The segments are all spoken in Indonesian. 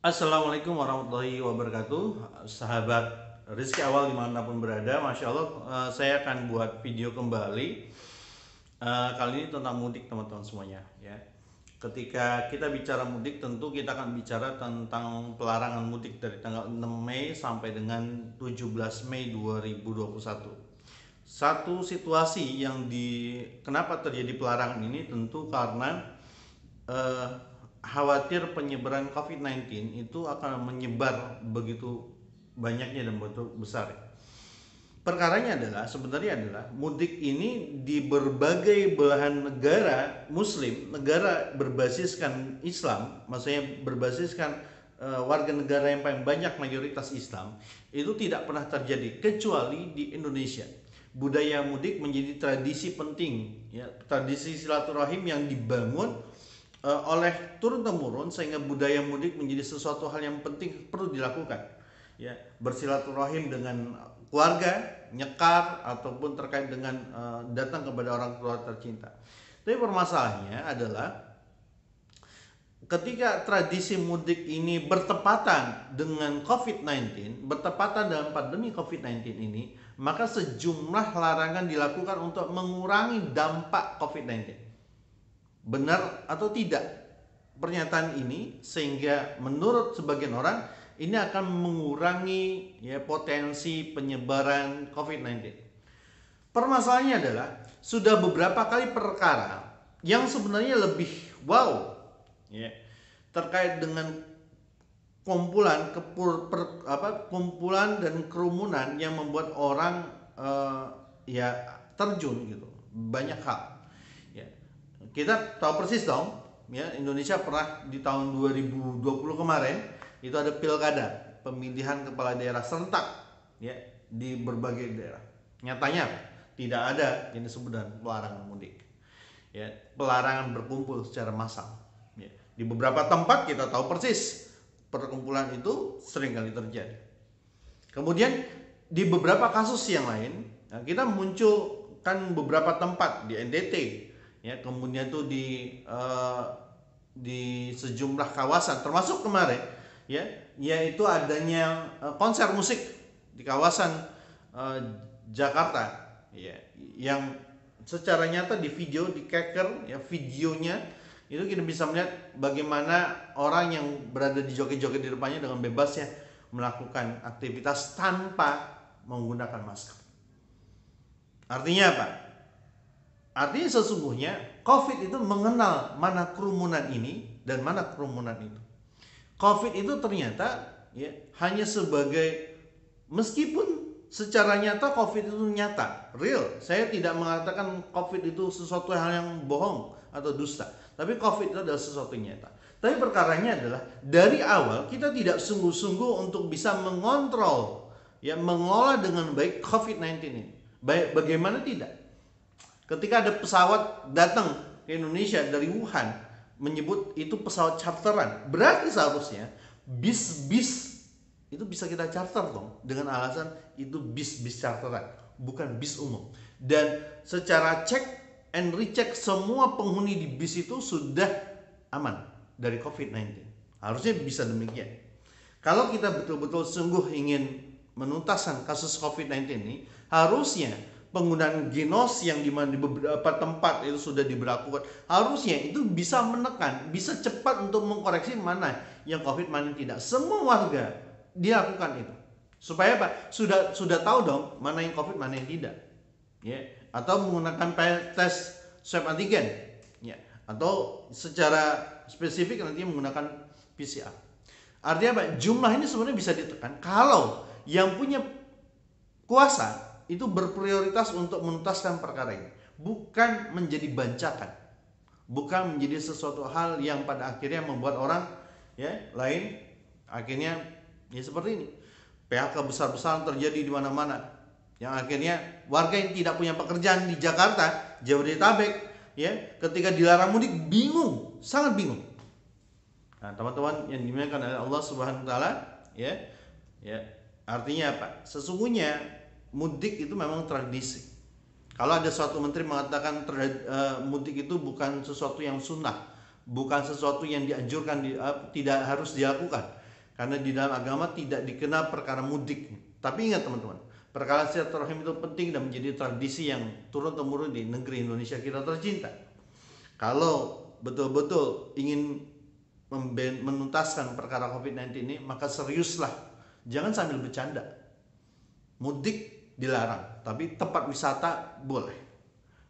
Assalamualaikum warahmatullahi wabarakatuh, sahabat Rizki Awal dimanapun berada. Masya Allah, saya akan buat video kembali kali ini tentang mudik teman-teman semuanya ya. Ketika kita bicara mudik, tentu kita akan bicara tentang pelarangan mudik dari tanggal 6 Mei sampai dengan 17 Mei 2021. Satu situasi kenapa terjadi pelarangan ini tentu karena eh, khawatir penyebaran COVID-19 itu akan menyebar begitu banyaknya dan begitu besar. Perkaranya sebenarnya adalah mudik ini di berbagai belahan negara Muslim, negara berbasiskan Islam, maksudnya berbasiskan warga negara yang paling banyak mayoritas Islam, itu tidak pernah terjadi kecuali di Indonesia. Budaya mudik menjadi tradisi penting, ya, tradisi silaturahim yang dibangun oleh turun temurun sehingga budaya mudik menjadi sesuatu hal yang penting perlu dilakukan, ya, bersilaturahim dengan keluarga, nyekar ataupun terkait dengan datang kepada orang tua tercinta. Tapi permasalahannya adalah ketika tradisi mudik ini bertepatan dengan COVID-19, bertepatan dengan pandemi COVID-19 ini, maka sejumlah larangan dilakukan untuk mengurangi dampak COVID-19. Benar atau tidak pernyataan ini, sehingga menurut sebagian orang ini akan mengurangi, ya, potensi penyebaran COVID-19. Permasalahannya adalah sudah beberapa kali perkara yang sebenarnya lebih wow, ya, terkait dengan kumpulan dan kerumunan yang membuat orang ya terjun gitu banyak hal, ya. Kita tahu persis dong, ya, Indonesia pernah di tahun 2020 kemarin itu ada pilkada, pemilihan kepala daerah serentak, ya, di berbagai daerah. Nyatanya tidak ada yang disebut dengan pelarangan mudik, ya, pelarangan berkumpul secara massal, ya. Di beberapa tempat kita tahu persis perkumpulan itu sering kali terjadi. Kemudian di beberapa kasus yang lain, nah, kita munculkan beberapa tempat di NTT, ya, kemudian tuh di sejumlah kawasan termasuk kemarin, ya, yaitu adanya konser musik di kawasan Jakarta, ya, yang secara nyata di video, di capture, ya, videonya itu kita bisa melihat bagaimana orang yang berada di joget-joget di depannya dengan bebasnya melakukan aktivitas tanpa menggunakan masker. Artinya apa? Artinya sesungguhnya COVID itu mengenal mana kerumunan ini dan mana kerumunan itu. COVID itu ternyata, ya, hanya sebagai, meskipun secara nyata COVID itu nyata, real. Saya tidak mengatakan COVID itu sesuatu hal yang bohong atau dusta, tapi COVID itu adalah sesuatu yang nyata. Tapi perkaranya adalah dari awal kita tidak sungguh-sungguh untuk bisa mengontrol, ya, mengelola dengan baik COVID-19 ini. Bagaimana tidak? Ketika ada pesawat datang ke Indonesia dari Wuhan, menyebut itu pesawat charteran, berarti seharusnya bis-bis itu bisa kita charter dong, dengan alasan itu bis-bis charteran, bukan bis umum. Dan secara cek and recheck semua penghuni di bis itu sudah aman dari COVID-19. Harusnya bisa demikian. Kalau kita betul-betul sungguh ingin menuntaskan kasus COVID-19 ini, harusnya penggunaan genos yang dimana di beberapa tempat itu sudah diberlakukan, harusnya itu bisa menekan, bisa cepat untuk mengkoreksi mana yang COVID, mana yang tidak. Semua warga dilakukan itu supaya apa? Sudah tahu dong mana yang COVID, mana yang tidak, ya. Atau menggunakan tes swab antigen, ya, atau secara spesifik nanti menggunakan PCR. Artinya apa? Jumlah ini sebenarnya bisa ditekan kalau yang punya kuasa itu berprioritas untuk menuntaskan perkara ini, bukan menjadi bancakan, bukan menjadi sesuatu hal yang pada akhirnya membuat orang, ya, lain akhirnya, ya, seperti ini. PHK besar-besaran terjadi di mana-mana, yang akhirnya warga yang tidak punya pekerjaan di Jakarta, Jabodetabek, ya, ketika dilarang mudik bingung, sangat bingung. Nah, teman-teman yang dimuliakan oleh Allah Subhanahu wa taala, ya, ya, artinya apa? Sesungguhnya mudik itu memang tradisi. Kalau ada suatu menteri mengatakan mudik itu bukan sesuatu yang sunnah, bukan sesuatu yang dianjurkan, tidak harus dilakukan, Karena di dalam agama tidak dikenal perkara mudik. Tapi ingat teman-teman, perkara silaturahim itu penting dan menjadi tradisi yang turun-temurun di negeri Indonesia kita tercinta. Kalau betul-betul ingin menuntaskan perkara COVID-19 ini, maka seriuslah, jangan sambil bercanda. Mudik dilarang, tapi tempat wisata boleh.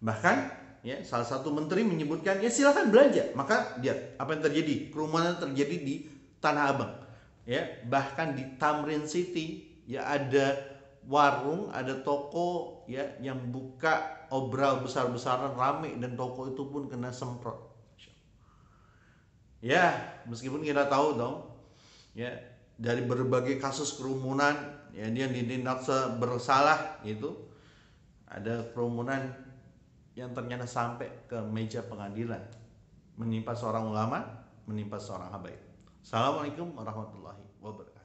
Bahkan ya, salah satu menteri menyebutkan ya silakan belanja. Maka lihat apa yang terjadi, kerumunan terjadi di Tanah Abang. Ya, bahkan di Tamrin City ya ada warung, ada toko ya yang buka obral besar-besaran rame, dan toko itu pun kena semprot. Ya, meskipun kita tahu dong ya, dari berbagai kasus kerumunan ya, dia ditindak bersalah itu, ada kerumunan yang ternyata sampai ke meja pengadilan, menimpa seorang ulama, menimpa seorang habaib. Assalamualaikum warahmatullahi wabarakatuh.